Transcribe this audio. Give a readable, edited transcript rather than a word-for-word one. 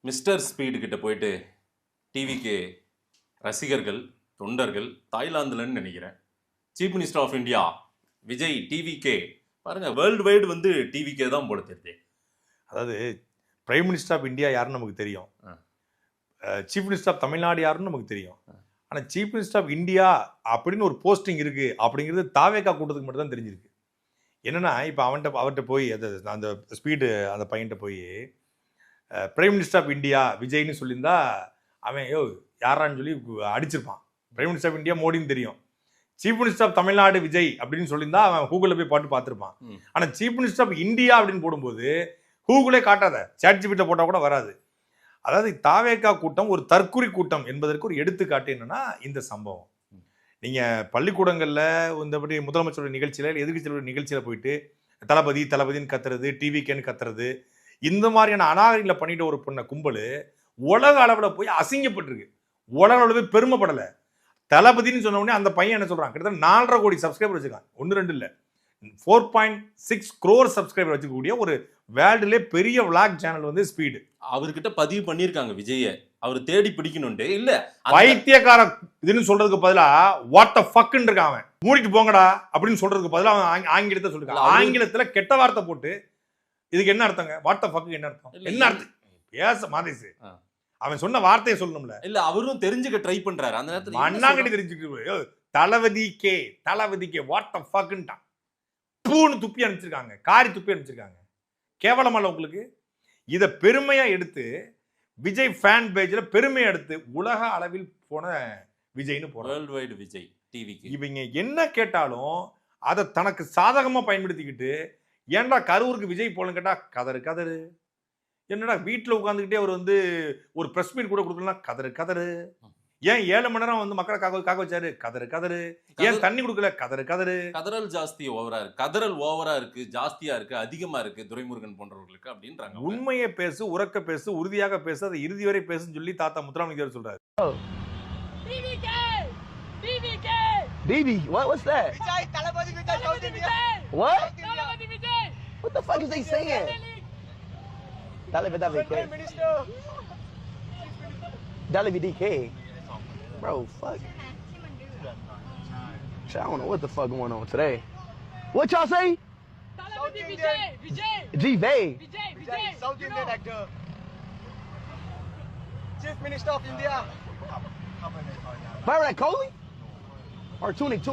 Mister speed கிட்ட போயிட்டு TVK ரசிகர்கள் தொண்டர்கள் தாய்லாந்துலன்னு நினைக்கிறேன் chief minister of India Vijay TVK பாருங்க வேர்ல்டு வைடு வந்து டிவிகே தான் போல தெரியுது. அதாவது பிரைம் மினிஸ்டர் ஆஃப் இந்தியா யாருன்னு நமக்கு தெரியும், சீஃப் மினிஸ்டர் ஆஃப் தமிழ்நாடு யாருன்னு நமக்கு தெரியும். ஆனால் சீஃப் மினிஸ்டர் ஆஃப் இந்தியா அப்படின்னு ஒரு போஸ்டிங் இருக்கு அப்படிங்கிறது தாவேக்கா கூட்டத்துக்கு மட்டும் தான் தெரிஞ்சிருக்கு. என்னன்னா இப்போ அவர்கிட்ட போய் அந்த ஸ்பீடு அந்த பையன்கிட்ட போய் பிரைம் மினிஸ்டர் ஆஃப் இந்தியா விஜய்னு சொல்லியிருந்தா அவன் யாரான்னு சொல்லி அடிச்சிருப்பான். பிரைம் மினிஸ்டர் ஆஃப் இந்தியா மோடின்னு தெரியும். Chief minister of Tamil Nadu Vijay அப்படின்னு சொல்லியிருந்தா அவன் கூகுளில் போய் பாட்டு பார்த்துருப்பான். ஆனால் சீஃப் மினிஸ்டர் ஆஃப் இந்தியா அப்படின்னு போடும்போது கூகுளே காட்டாத, சாட்ஜிபிட்டில் போட்டால் கூட வராது. அதாவது தாவேக்கா கூட்டம் ஒரு தற்குறி கூட்டம் என்பதற்கு ஒரு எடுத்துக்காட்டு என்னன்னா இந்த சம்பவம். நீங்கள் பள்ளிக்கூடங்களில் இந்தபடி முதலமைச்சருடைய நிகழ்ச்சியில் இல்லை எதிர்கட்சியோட நிகழ்ச்சியில் போயிட்டு தளபதி தளபதின்னு கத்துறது, டிவிகேன்னு கத்துறது, இந்த மாதிரியான அநாகரிகளை பண்ணிட்டு ஒரு பொண்ணை கும்பல் உலக அளவில் போய் அசிங்கப்பட்டிருக்கு. உலக அளவு பெருமைப்படலை. தளபதினு சொன்ன உடனே அந்த பையன் என்ன சொல்கிறான், கிட்டத்தட்ட 4.5 கோடி சப்ஸ்கிரைபர் வச்சுருக்கான். 1-2 இல்லை, 4.6 crore சப்ஸ்கிரைபர் வச்சுக்கக்கூடிய ஒரு வேர்ல்டுலே பெரிய விளாக் சேனல் வந்து ஸ்பீடு. அவர்கிட்ட பதிவு பண்ணியிருக்காங்க விஜய, அவர் தேடி பிடிக்கணும்ட்டு. இல்ல வைத்தியக்கார இதுன்னு சொல்றதுக்கு பதிலா வாட் த ஃபக்ன்னு இருக்கான் அவன். மூடிட்டு போங்கடா அப்படின்னு சொல்றதுக்கு பதிலா அவன் ஆங்கிலத்தை சொல்லிருக்கான். ஆங்கிலத்துல கெட்ட வார்த்தை போட்டு இதுக்கு என்ன அர்த்தங்க? வாட் த ஃபக் என்ன அர்த்தம்? என்ன அர்த்தம் பேச மாதேசு அவன் சொன்ன வார்த்தையை சொல்லணும்ல. இல்ல அவரும் தெரிஞ்சுக்க ட்ரை பண்றாரு. அந்த நேரத்துல அண்ணாங்கட்டி தெரிஞ்சுக்கிட்டு தளபதி கே வாட் த ஃபக்ன்ட்டான். பூன்னு துப்பி அனுப்பிச்சிருக்காங்க, காரி துப்பி அனுப்பிச்சிருக்காங்க. கேவலமல்ல உங்களுக்கு? இதை பெருமையா எடுத்து விஜய் ஃபேன் பேஜ்ல பெருமையா எடுத்து உலக அளவில் போன விஜய்னு போற வேர்ல்டு வைடு விஜய் டிவிக்கு இவங்க என்ன கேட்டாலும் அதை தனக்கு சாதகமா பயன்படுத்திக்கிட்டு, ஏன்டா கரூருக்கு விஜய் போலன்னு கேட்டா கதறு. என்னடா வீட்டில் உட்காந்துக்கிட்டே அவர் வந்து ஒரு பிரஸ் மீட் கூட கொடுக்கலாம் கதறு. ஏன் 7 மணி நேரம் வந்து மக்களை காக்க வச்சாரு கதறு. ஏன் தண்ணி கொடுக்கல கதறு. கதறல் ஜாஸ்தி ஓவரா இருக்கு, கதறல் ஓவரா இருக்கு, ஜாஸ்தியா இருக்கு, அதிகமா இருக்கு துரைமுருகன் போன்றவர்களுக்கு அப்படின்றாங்க. உண்மையை பேசு, உறக்க பேசு, உறுதியாக பேசு, அதை இறுதி வரை பேசுன்னு சொல்லி தாத்தா முத்துராமலிங்கர் சொல்றாரு. DV, what's that? Vijay, Talabadi Vijay, South India. What? Talabadi Vijay. What the fuck is they saying? Talabadi Prime DK. Minister. Talabadi DK. Bro, fuck. Shit, I don't know what the fuck going on today. What y'all say? Talabadi Vijay. G-Vay. Vijay, South Indian actor. Chief Minister of India. Virat Kohli? Or Tunic?